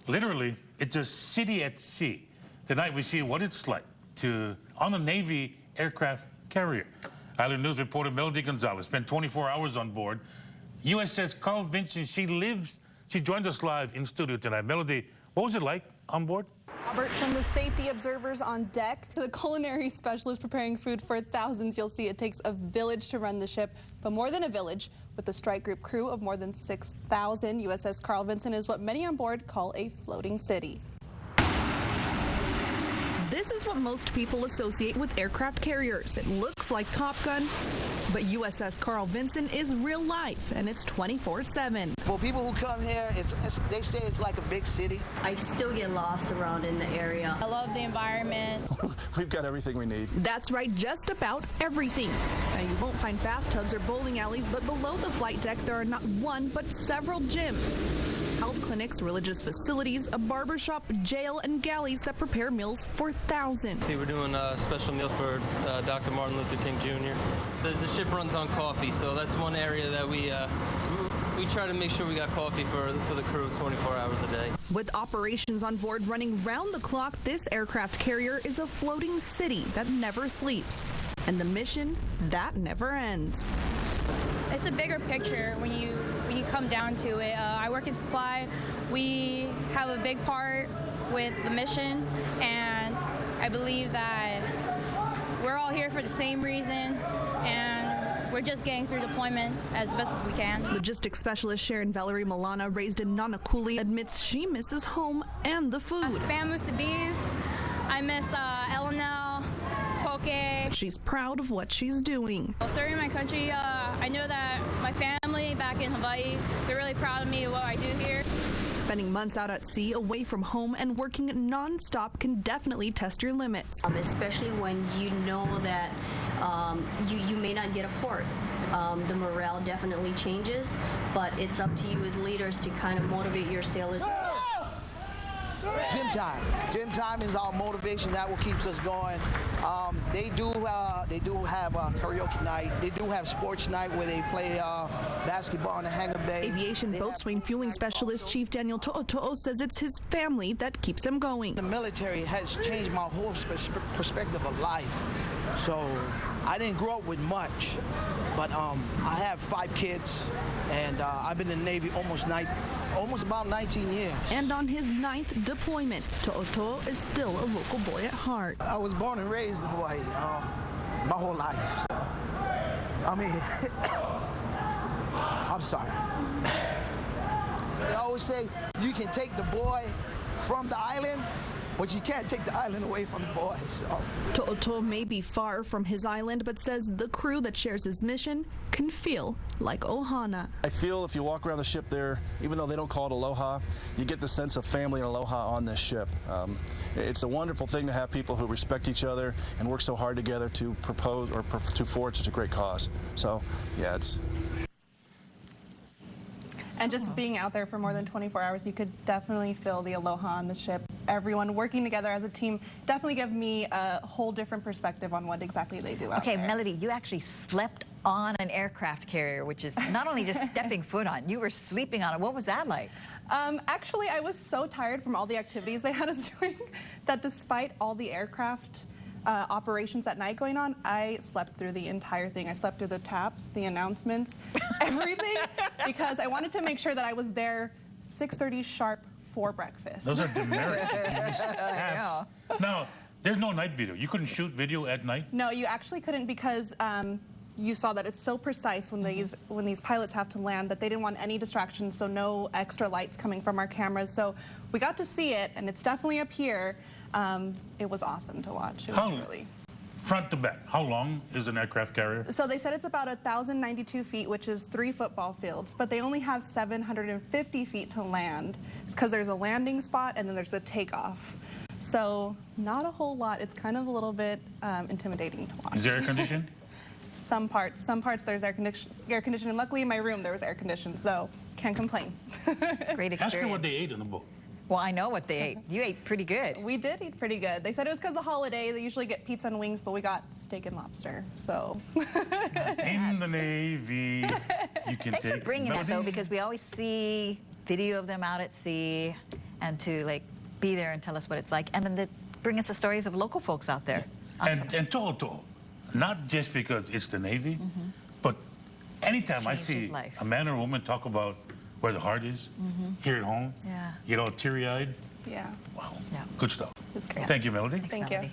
Literally, it's a city at sea. Tonight we see what it's like on the Navy aircraft carrier. Island News reporter Melody Gonzalez spent 24 hours on board. USS Carl Vinson, she joined us live in studio tonight. Melody, what was it like on board? Robert, from the safety observers on deck to the culinary specialist preparing food for thousands, you'll see it takes a village to run the ship, but more than a village. With the strike group crew of more than 6,000, USS Carl Vinson is what many on board call a floating city. This is what most people associate with aircraft carriers. It looks like Top Gun, but USS Carl Vinson is real life, and it's 24/7. For people who come here, they say it's like a big city. I still get lost around in the area. I love the environment. We've got everything we need. That's right, just about everything. Now, you won't find bathtubs or bowling alleys, but below the flight deck, there are not one, but several gyms. Health clinics, religious facilities, a barbershop, jail, and galleys that prepare meals for thousands. See, we're doing a special meal for Dr. Martin Luther King Jr. The ship runs on coffee, so that's one area that we try to make sure we got coffee for the crew 24 hours a day. With operations on board running round the clock, this aircraft carrier is a floating city that never sleeps. And the mission, that never ends. It's a bigger picture when you come down to it. I work in supply. We have a big part with the mission, and I believe that we're all here for the same reason, and we're just getting through deployment as best as we can. Logistics specialist Sharon Valerie Milana, raised in Nanakuli, admits she misses home and the food. Spam musabis. I miss L&L, poke. She's proud of what she's doing. Serving my country, I know that my family back in Hawaii, they're really proud of me and what I do here. Spending months out at sea, away from home, and working non-stop can definitely test your limits. Especially when you know that you may not get a port. The morale definitely changes, but it's up to you as leaders to kind of motivate your sailors. Gym time. Gym time is our motivation. That will keep us going. They do have karaoke night. They do have sports night where they play basketball in the hangar bay. Aviation boatswain fueling specialist Chief Daniel To'oto'o says it's his family that keeps him going. The military has changed my whole perspective of life. So I didn't grow up with much, but I have 5 kids, and I've been in the Navy almost about 19 years. And on his 9th deployment, To'oto'o is still a local boy at heart. I was born and raised in Hawaii my whole life. So, I mean, I'm sorry. They always say you can take the boy from the island, but you can't take the island away from the boy. So. To'oto'o may be far from his island, but says the crew that shares his mission can feel like Ohana. I feel if you walk around the ship there, even though they don't call it aloha, you get the sense of family and aloha on this ship. It's a wonderful thing to have people who respect each other and work so hard together to propose or to forward such a great cause. So, yeah, it's... And just being out there for more than 24 hours, you could definitely feel the aloha on the ship. Everyone working together as a team definitely gave me a whole different perspective on what exactly they do out there. Okay, Melody, you actually slept on an aircraft carrier, which is not only just stepping foot on, you were sleeping on it. What was that like? Actually, I was so tired from all the activities they had us doing that despite all the aircraft operations at night going on, I slept through the entire thing. I slept through the taps, the announcements, everything, because I wanted to make sure that I was there 6:30 sharp for breakfast. Those are demerits. Yeah. Now, there's no night video. You couldn't shoot video at night? No, you actually couldn't because you saw that it's so precise when these pilots have to land that they didn't want any distractions, so no extra lights coming from our cameras. So we got to see it, and it's definitely up here. It was awesome to watch. It was really... Front to back, how long is an aircraft carrier? So they said it's about 1,092 feet, which is 3 football fields, but they only have 750 feet to land. It's because there's a landing spot and then there's a takeoff. So not a whole lot. It's kind of a little bit intimidating to watch. Is there air conditioning? Some parts there's air conditioning. Luckily in my room there was air conditioning, so can't complain. Great experience. Ask her what they ate on the boat. Well, I know what they ate. You ate pretty good. We did eat pretty good. They said it was because of the holiday. They usually get pizza and wings, but we got steak and lobster. So in the Navy, you can Thanks for bringing that, though, because we always see video of them out at sea and to like be there and tell us what it's like, and then to bring us the stories of local folks out there. Awesome. And Toto, not just because it's the Navy, but anytime I changed see his life. a man or woman talk about where the heart is, here at home, Yeah. you know, teary-eyed, Yeah. wow, Yeah. good stuff. It's great. Thank you, Melody. Thank you. Melody.